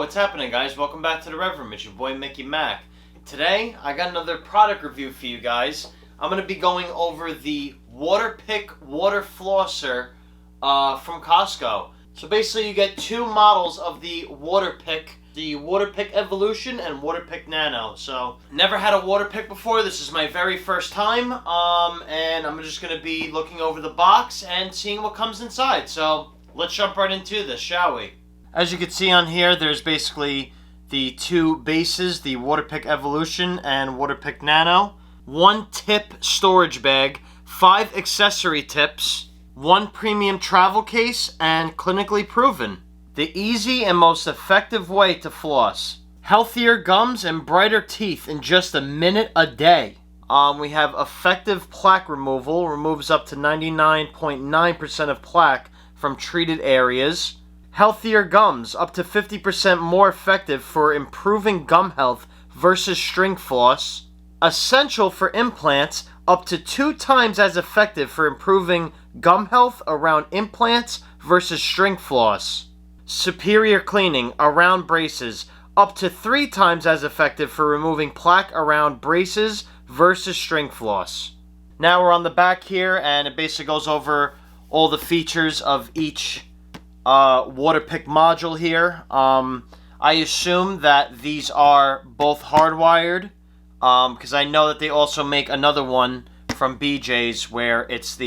what's happening, guys? Welcome back to the Rev Room. It's your boy Mickey Mac. Today, I got another product review for you guys. I'm going to be going over the Waterpik water flosser from Costco. So basically, you get two models of the Waterpik Evolution and Waterpik Nano. So, never had a Waterpik before. This is my very first time. And I'm just going to be looking over the box and seeing what comes inside. So, let's jump right into this, shall we? As you can see on here, there's basically the two bases, the Waterpik Evolution and Waterpik Nano. 1 tip storage bag, 5 accessory tips, 1 premium travel case, and clinically proven. The easy and most effective way to floss. Healthier gums and brighter teeth in just a minute a day. We have effective plaque removal, removes up to 99.9% of plaque from treated areas. Healthier gums, up to 50% more effective for improving gum health versus string floss. Essential for implants, up to 2 times as effective for improving gum health around implants versus string floss. Superior cleaning, around braces, up to 3 times as effective for removing plaque around braces versus string floss. Now we're on the back here, and it basically goes over all the features of each Waterpik module here. I assume that these are both hardwired, because I know that they also make another one from BJ's where it's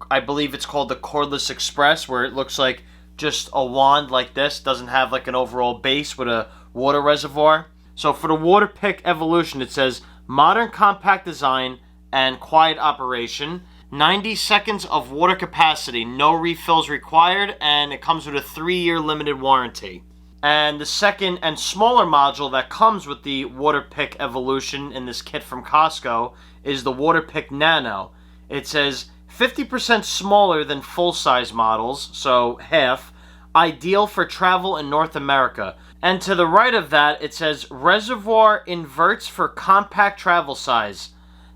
I believe it's called the Cordless Express, where it looks like just a wand like this, doesn't have like an overall base with a water reservoir. So for the Waterpik Evolution, it says modern compact design and quiet operation. 90 seconds of water capacity, no refills required, and it comes with a 3-year limited warranty. And the second and smaller module that comes with the Waterpik Evolution in this kit from Costco is the Waterpik Nano. It says 50% smaller than full-size models, so half, ideal for travel in North America. And to the right of that, it says reservoir inverts for compact travel size.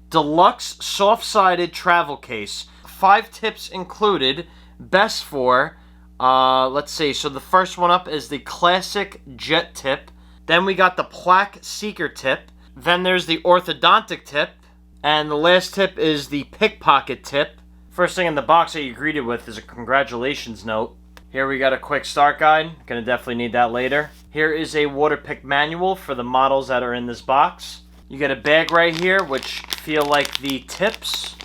Deluxe soft-sided travel case. 5 tips included. Best for, let's see. So the first one up is the classic jet tip. Then we got the plaque seeker tip. Then there's the orthodontic tip. And the last tip is the pickpocket tip. First thing in the box that you're greeted with is a congratulations note. Here we got a quick start guide. Gonna definitely need that later. Here is a Waterpik manual for the models that are in this box. You get a bag right here, which feel like the tips.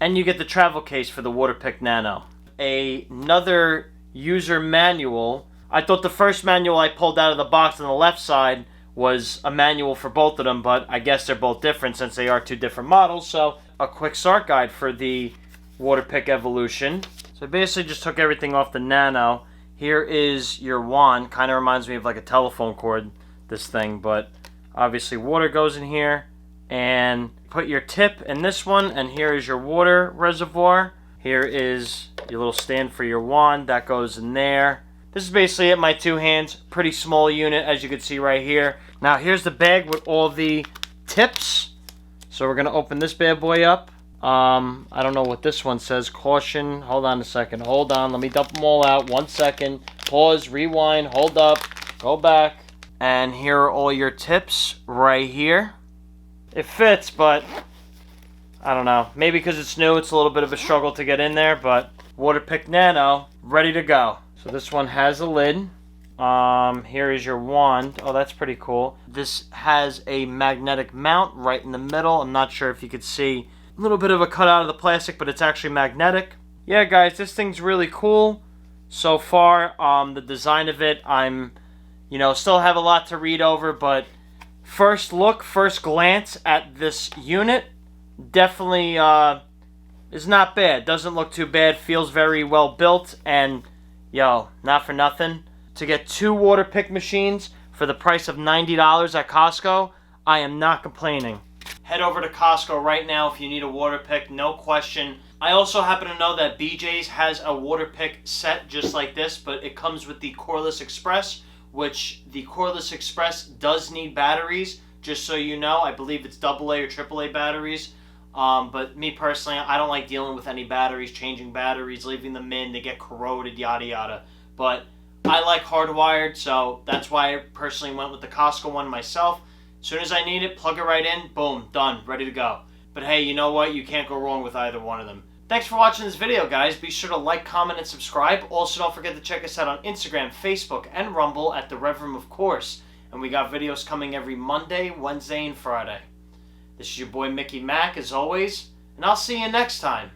And you get the travel case for the Waterpik Nano. Another user manual. I thought the first manual I pulled out of the box on the left side was a manual for both of them, but I guess they're both different since they are 2 different models. So, a quick start guide for the Waterpik Evolution. So I basically just took everything off the Nano. Here is your wand. Kind of reminds me of like a telephone cord, this thing, but obviously water goes in here, and put your tip in this one, and here is your water reservoir. Here is your little stand for your wand that goes in there. This is basically it, my 2 hands. Pretty small unit, as you can see right here. Now here's the bag with all the tips. So we're going to open this bad boy up. I don't know what this one says. Caution. Hold on a second. Hold on. Let me dump them all out. 1 second. Pause. Rewind. Hold up. Go back. And here are all your tips right here. It fits, but I don't know. Maybe because it's new, it's a little bit of a struggle to get in there, but Waterpik Nano, ready to go. So this one has a lid. Here is your wand. Oh, that's pretty cool. This has a magnetic mount right in the middle. I'm not sure if you could see a little bit of a cutout of the plastic, but it's actually magnetic. Yeah, guys, this thing's really cool so far. The design of it, still have a lot to read over, but first glance at this unit, definitely is not bad. Doesn't look too bad, feels very well built, and not for nothing. To get 2 Waterpik machines for the price of $90 at Costco, I am not complaining. Head over to Costco right now if you need a Waterpik, no question. I also happen to know that BJ's has a Waterpik set just like this, but it comes with the Cordless Express, which the Cordless Express does need batteries, just so you know. I believe it's AA or AAA batteries. But me personally, I don't like dealing with any batteries, changing batteries, leaving them in, they get corroded, yada yada. But I like hardwired, so that's why I personally went with the Costco one myself. As soon as I need it, plug it right in, boom, done, ready to go. But hey, you know what? You can't go wrong with either one of them. Thanks for watching this video, guys. Be sure to like, comment, and subscribe. Also, don't forget to check us out on Instagram, Facebook, and Rumble at The Rev Room, of course. And we got videos coming every Monday, Wednesday, and Friday. This is your boy Mickey Mac, as always, and I'll see you next time.